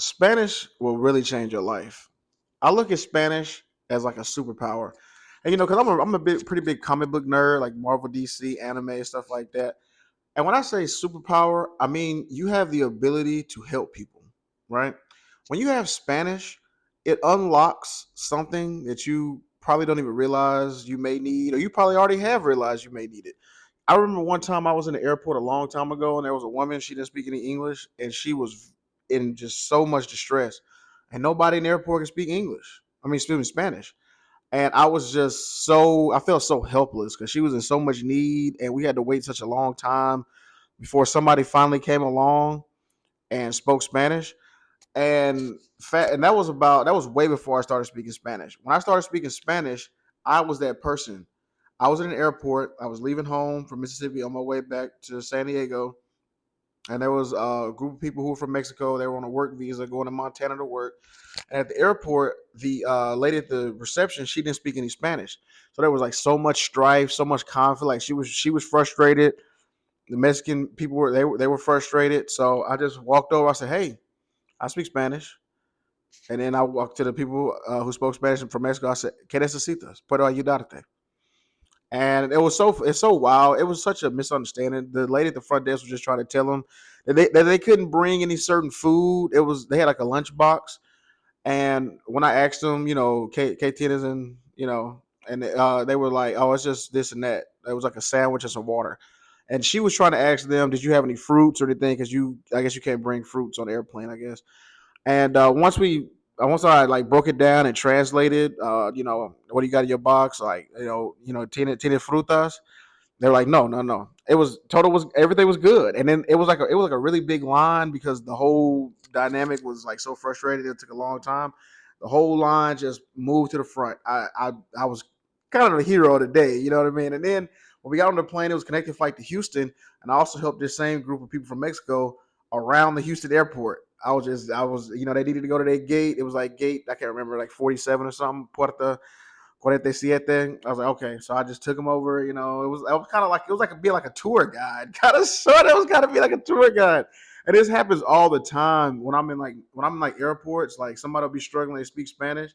Spanish will really change your life. I look at Spanish as like a superpower, and because I'm a pretty big comic book nerd, like Marvel, DC, anime, stuff like that. And when I say superpower, I mean you have the ability to help people, right? When you have Spanish, it unlocks something that you probably don't even realize you may need, or you probably already have realized you may need it. I remember one time I was in the airport a long time ago, and there was a woman. She didn't speak any English, and she was in just so much distress. And nobody in the airport can speak English. I mean, speaking Spanish. And I was just I felt so helpless because she was in so much need, and we had to wait such a long time before somebody finally came along and spoke Spanish. And that was way before I started speaking Spanish. When I started speaking Spanish, I was that person. I was in an airport. I was leaving home from Mississippi on my way back to San Diego, and there was a group of people who were from Mexico. They were on a work visa going to Montana to work. And at the airport, the lady at the reception, she didn't speak any Spanish, so there was like so much strife, so much conflict. Like she was frustrated. The Mexican people were frustrated. So I just walked over. I said, "Hey, I speak Spanish." And then I walked to the people who spoke Spanish from Mexico. I said, "¿Qué necesitas? Puedo ayudarte?" And it's so wild. It was such a misunderstanding. The lady at the front desk was just trying to tell them that they couldn't bring any certain food. They had like a lunch box, and when I asked them, KT is in, and they were like, "Oh, it's just this and that." It was like a sandwich and some water. And she was trying to ask them, "Did you have any fruits or anything?" Because I guess you can't bring fruits on the airplane, I guess. And once I like broke it down and translated, what do you got in your box? Like, tiene frutas. They're like, no, no, no. It was total was everything was good, and then it was like a really big line because the whole dynamic was like so frustrated. It took a long time. The whole line just moved to the front. I was kind of the hero of the day, you know what I mean? And then when we got on the plane, it was connected flight to Houston, and I also helped this same group of people from Mexico around the Houston airport. They needed to go to their gate. It was like gate, I can't remember, like 47 or something, Puerta 47. I was like, okay. So I just took him over. It was kind of like, it was like being like a tour guide. Kind of sort of, it was kind of be like a tour guide. And this happens all the time when I'm in like airports, like somebody will be struggling to speak Spanish.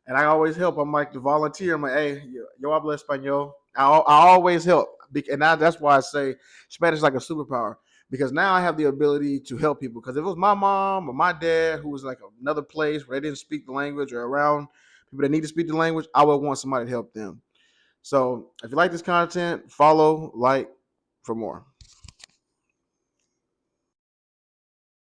And I always help. I'm like the volunteer. I'm like, hey, yo habla español. I always help. And that's why I say Spanish is like a superpower because now I have the ability to help people. Because if it was my mom or my dad who was like another place where they didn't speak the language or around people that need to speak the language, I would want somebody to help them. So if you like this content, follow, like for more.